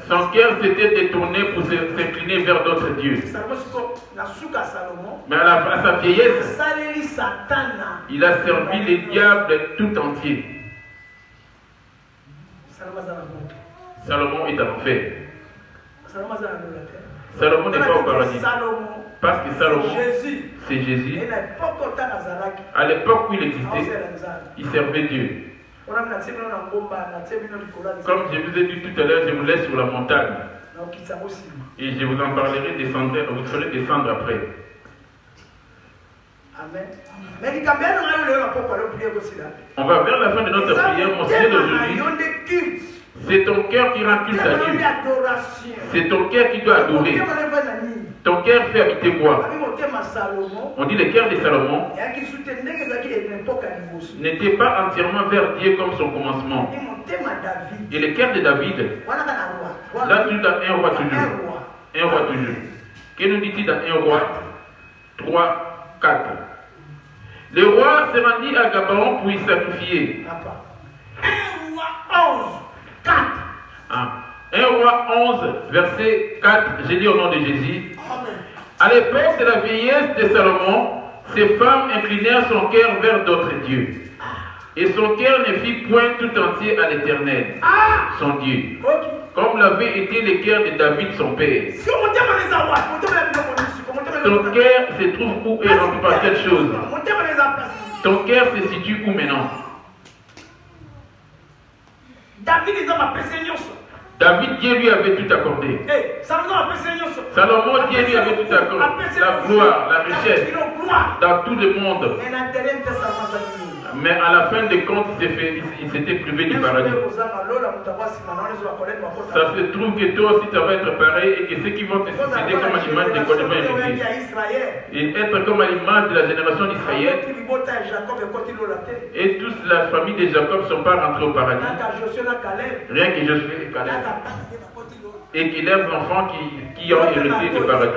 A: son cœur s'était détourné pour s'incliner vers d'autres dieux. Mais à sa vieillesse, il a servi les diables tout entier. Salomon est en enfer. Salomon n'est pas au paradis. Parce que Salomon, c'est Jésus. À l'époque où il existait, il servait Dieu. Comme je vous ai dit tout à l'heure, je vous laisse sur la montagne. Et je vous en parlerai, vous ferez descendre après.
B: Amen.
A: On va vers la fin de notre prière. Mon Dieu d'aujourd'hui, c'est ton cœur qui rend culte à Dieu. C'est ton cœur qui doit adorer. Ton cœur fait habiter quoi? On dit le cœur de Salomon n'était pas entièrement vers Dieu comme son commencement. Et le cœur de David, là tu as un roi toujours. Un roi toujours. Que nous dit-il dans 1 roi 3, 4? Le roi se rendit à Gabaon pour y sacrifier.
B: 1 roi 11, 4.
A: 1 roi 11, verset 4, j'ai dit au nom de Jésus. À l'époque de la vieillesse de Salomon, ces femmes inclinèrent son cœur vers d'autres dieux. Et son cœur ne fit point tout entier à l'Éternel, son Dieu, comme l'avait été le cœur de David, son père. Ton cœur se trouve où et rempli par quelle chose? Ton cœur se situe où maintenant? David, Dieu lui avait tout accordé. Salomon, Dieu lui avait tout accordé. La gloire, la richesse, dans tout le monde. Mais à la fin des comptes, il s'était privé du paradis. Ça se trouve que toi aussi, ça va être pareil et que ceux qui vont te succéder comme à l'image des connaissances et être comme à l'image de la génération d'Israël. Et tous la famille de Jacob ne sont pas rentrés au paradis. Rien que Josué et Caleb. Et que leurs enfants qui ont hérité le paradis.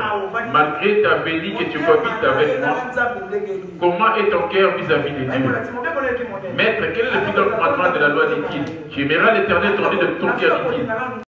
A: Malgré ta bénie que tu cohabites avec moi, comment est ton cœur vis-à-vis de Dieu? Maître, quel est le plus grand commandement de la loi, dit-il? Tu aimeras l'Éternel ton Dieu de ton cœur, dit-il.